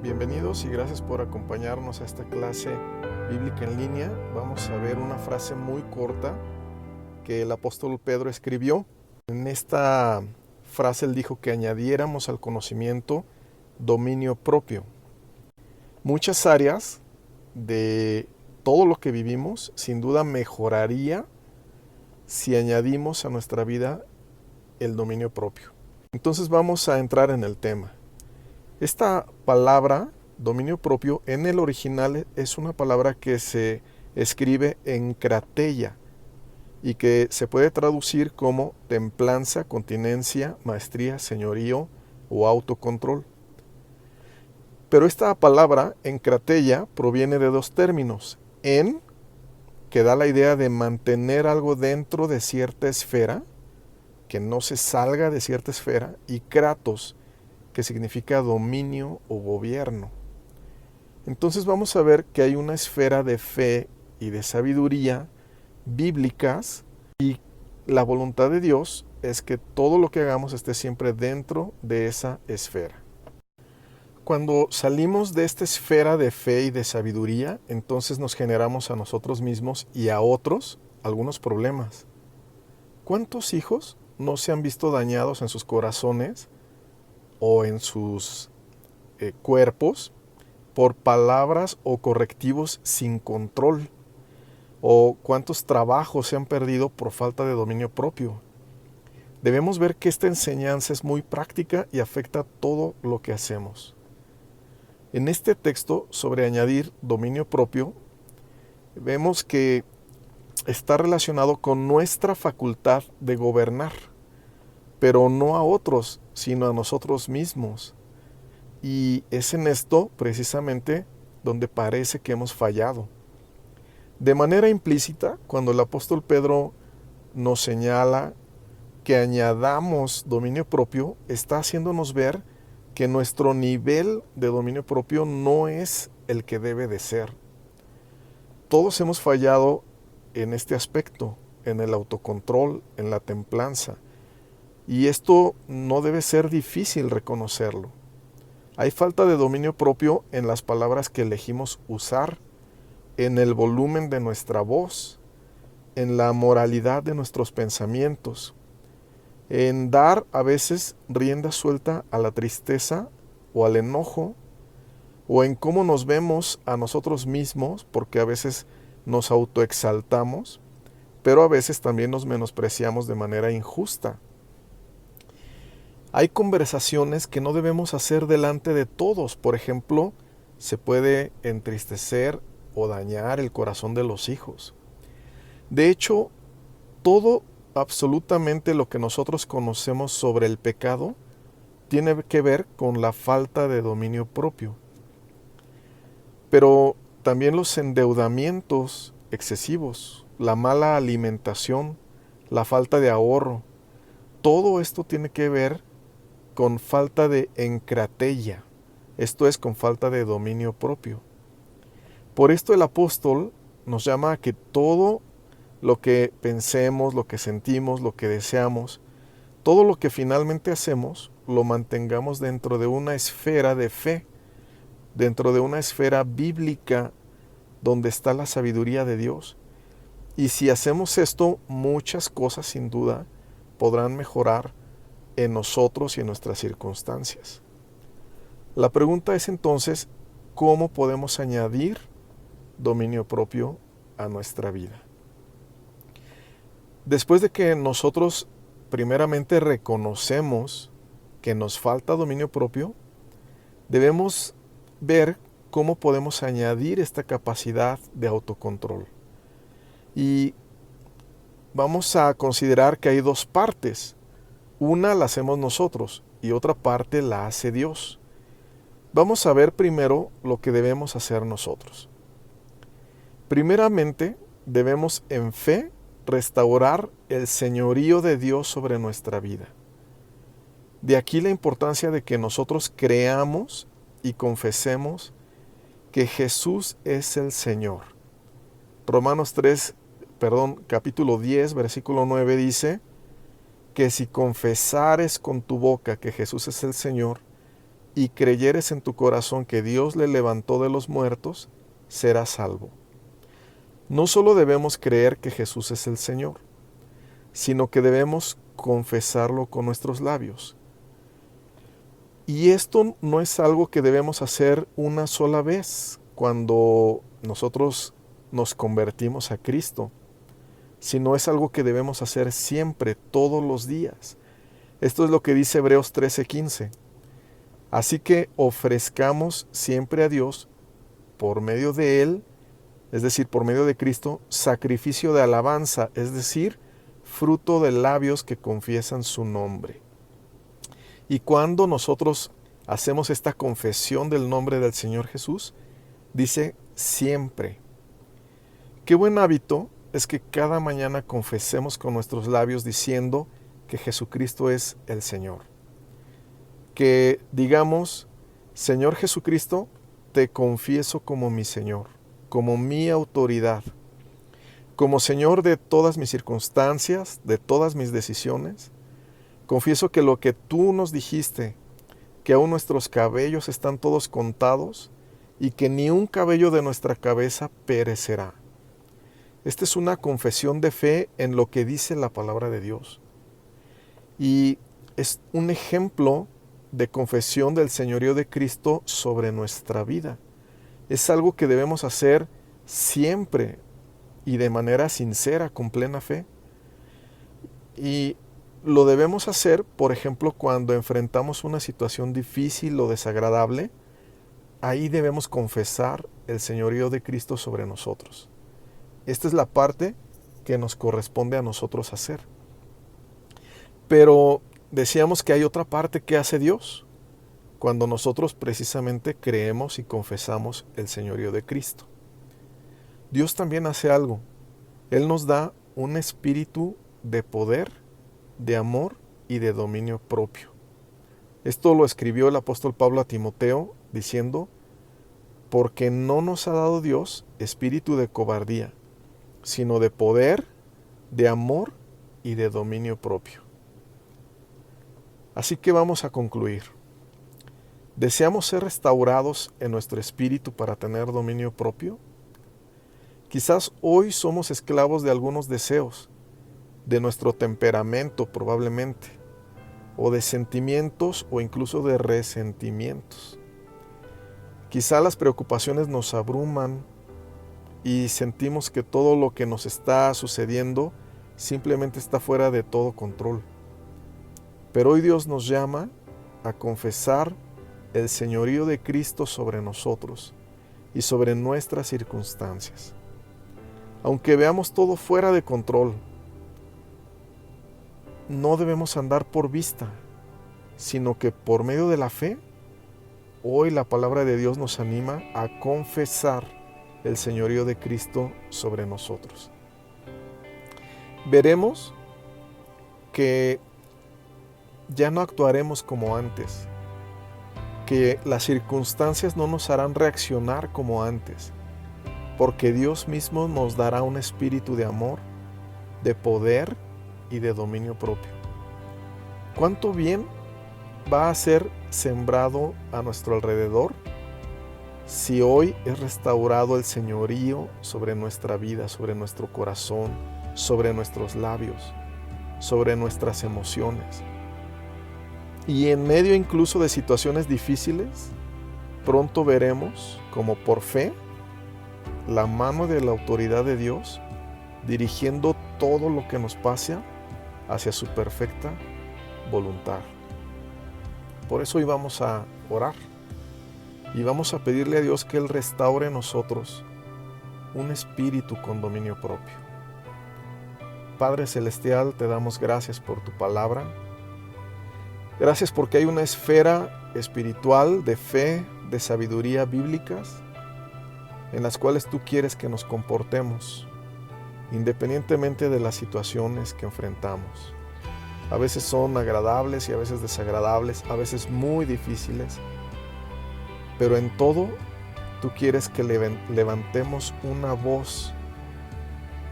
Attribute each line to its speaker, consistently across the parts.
Speaker 1: Bienvenidos y gracias por acompañarnos a esta clase bíblica en línea. Vamos a ver una frase muy corta que el apóstol Pedro escribió. En esta frase él dijo que añadiéramos al conocimiento dominio propio. Muchas áreas de todo lo que vivimos sin duda mejoraría si añadimos a nuestra vida el dominio propio. Entonces vamos a entrar en el tema. Esta palabra, dominio propio, en el original es una palabra que se escribe en krateia y que se puede traducir como templanza, continencia, maestría, señorío o autocontrol. Pero esta palabra en krateia proviene de dos términos: en, que da la idea de mantener algo dentro de cierta esfera, que no se salga de cierta esfera, y kratos, que significa dominio o gobierno. Entonces vamos a ver que hay una esfera de fe y de sabiduría bíblicas, y la voluntad de Dios es que todo lo que hagamos esté siempre dentro de esa esfera. Cuando salimos de esta esfera de fe y de sabiduría, entonces nos generamos a nosotros mismos y a otros algunos problemas. ¿Cuántos hijos no se han visto dañados en sus corazones o en sus cuerpos por palabras o correctivos sin control? ¿O cuántos trabajos se han perdido por falta de dominio propio? Debemos ver que esta enseñanza es muy práctica y afecta todo lo que hacemos. En este texto sobre añadir dominio propio, vemos que está relacionado con nuestra facultad de gobernar, pero no a otros, sino a nosotros mismos. Y es en esto, precisamente, donde parece que hemos fallado. De manera implícita, cuando el apóstol Pedro nos señala que añadamos dominio propio, está haciéndonos ver que nuestro nivel de dominio propio no es el que debe de ser. Todos hemos fallado en este aspecto, en el autocontrol, en la templanza. Y esto no debe ser difícil reconocerlo. Hay falta de dominio propio en las palabras que elegimos usar, en el volumen de nuestra voz, en la moralidad de nuestros pensamientos, en dar a veces rienda suelta a la tristeza o al enojo, o en cómo nos vemos a nosotros mismos, porque a veces nos autoexaltamos, pero a veces también nos menospreciamos de manera injusta. Hay conversaciones que no debemos hacer delante de todos. Por ejemplo, se puede entristecer o dañar el corazón de los hijos. De hecho, todo absolutamente lo que nosotros conocemos sobre el pecado tiene que ver con la falta de dominio propio. Pero también los endeudamientos excesivos, la mala alimentación, la falta de ahorro, todo esto tiene que ver con falta de encrateia, esto es, con falta de dominio propio. Por esto el apóstol nos llama a que todo lo que pensemos, lo que sentimos, lo que deseamos, todo lo que finalmente hacemos, lo mantengamos dentro de una esfera de fe, dentro de una esfera bíblica donde está la sabiduría de Dios. Y si hacemos esto, muchas cosas sin duda podrán mejorar en nosotros y en nuestras circunstancias. La pregunta es entonces, ¿cómo podemos añadir dominio propio a nuestra vida? Después de que nosotros primeramente reconocemos que nos falta dominio propio, debemos ver cómo podemos añadir esta capacidad de autocontrol. Y vamos a considerar que hay dos partes. Una la hacemos nosotros y otra parte la hace Dios. Vamos a ver primero lo que debemos hacer nosotros. Primeramente, debemos en fe restaurar el señorío de Dios sobre nuestra vida. De aquí la importancia de que nosotros creamos y confesemos que Jesús es el Señor. Capítulo 10, versículo 9 dice que si confesares con tu boca que Jesús es el Señor y creyeres en tu corazón que Dios le levantó de los muertos, serás salvo. No solo debemos creer que Jesús es el Señor, sino que debemos confesarlo con nuestros labios. Y esto no es algo que debemos hacer una sola vez cuando nosotros nos convertimos a Cristo, sino es algo que debemos hacer siempre, todos los días. Esto es lo que dice Hebreos 13:15. Así que ofrezcamos siempre a Dios, por medio de Él, es decir, por medio de Cristo, sacrificio de alabanza, es decir, fruto de labios que confiesan su nombre. Y cuando nosotros hacemos esta confesión del nombre del Señor Jesús, dice siempre. Qué buen hábito es que cada mañana confesemos con nuestros labios diciendo que Jesucristo es el Señor. Que digamos, Señor Jesucristo, te confieso como mi Señor, como mi autoridad, como Señor de todas mis circunstancias, de todas mis decisiones. Confieso que lo que tú nos dijiste, que aún nuestros cabellos están todos contados y que ni un cabello de nuestra cabeza perecerá. Esta es una confesión de fe en lo que dice la palabra de Dios. Y es un ejemplo de confesión del señorío de Cristo sobre nuestra vida. Es algo que debemos hacer siempre y de manera sincera, con plena fe. Y lo debemos hacer, por ejemplo, cuando enfrentamos una situación difícil o desagradable. Ahí debemos confesar el señorío de Cristo sobre nosotros. Esta es la parte que nos corresponde a nosotros hacer. Pero decíamos que hay otra parte que hace Dios, cuando nosotros precisamente creemos y confesamos el señorío de Cristo. Dios también hace algo. Él nos da un espíritu de poder, de amor y de dominio propio. Esto lo escribió el apóstol Pablo a Timoteo diciendo, porque no nos ha dado Dios espíritu de cobardía, sino de poder, de amor y de dominio propio. Así que vamos a concluir. ¿Deseamos ser restaurados en nuestro espíritu para tener dominio propio? Quizás hoy somos esclavos de algunos deseos, de nuestro temperamento probablemente, o de sentimientos o incluso de resentimientos. Quizá las preocupaciones nos abruman y sentimos que todo lo que nos está sucediendo simplemente está fuera de todo control. Pero hoy Dios nos llama a confesar el señorío de Cristo sobre nosotros y sobre nuestras circunstancias. Aunque veamos todo fuera de control, no debemos andar por vista, sino que por medio de la fe, hoy la palabra de Dios nos anima a confesar el señorío de Cristo sobre nosotros. Veremos que ya no actuaremos como antes, que las circunstancias no nos harán reaccionar como antes, porque Dios mismo nos dará un espíritu de amor, de poder y de dominio propio. ¿Cuánto bien va a ser sembrado a nuestro alrededor si hoy es restaurado el señorío sobre nuestra vida, sobre nuestro corazón, sobre nuestros labios, sobre nuestras emociones? Y en medio incluso de situaciones difíciles, pronto veremos como por fe la mano de la autoridad de Dios dirigiendo todo lo que nos pasa hacia su perfecta voluntad. Por eso hoy vamos a orar y vamos a pedirle a Dios que Él restaure en nosotros un espíritu con dominio propio. Padre Celestial, te damos gracias por tu palabra. Gracias porque hay una esfera espiritual de fe, de sabiduría bíblicas, en las cuales tú quieres que nos comportemos, independientemente de las situaciones que enfrentamos. A veces son agradables y a veces desagradables, a veces muy difíciles, pero en todo tú quieres que levantemos una voz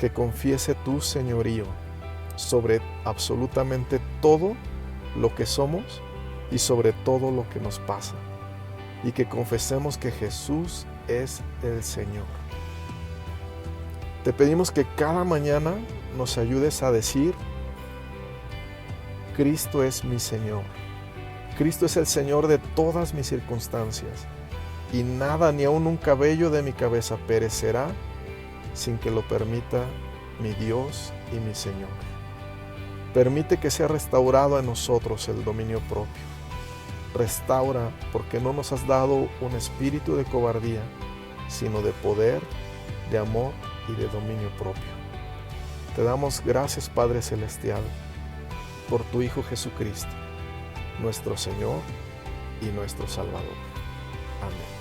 Speaker 1: que confiese tu señorío sobre absolutamente todo lo que somos y sobre todo lo que nos pasa. y que confesemos que Jesús es el Señor. Te pedimos que cada mañana nos ayudes a decir: Cristo es mi Señor. Cristo es el Señor de todas mis circunstancias, y nada, ni aun un cabello de mi cabeza perecerá sin que lo permita mi Dios y mi Señor. Permite que sea restaurado en nosotros el dominio propio. Restaura, porque no nos has dado un espíritu de cobardía, sino de poder, de amor y de dominio propio. Te damos gracias, Padre Celestial, por tu Hijo Jesucristo, nuestro Señor y nuestro Salvador. Amén.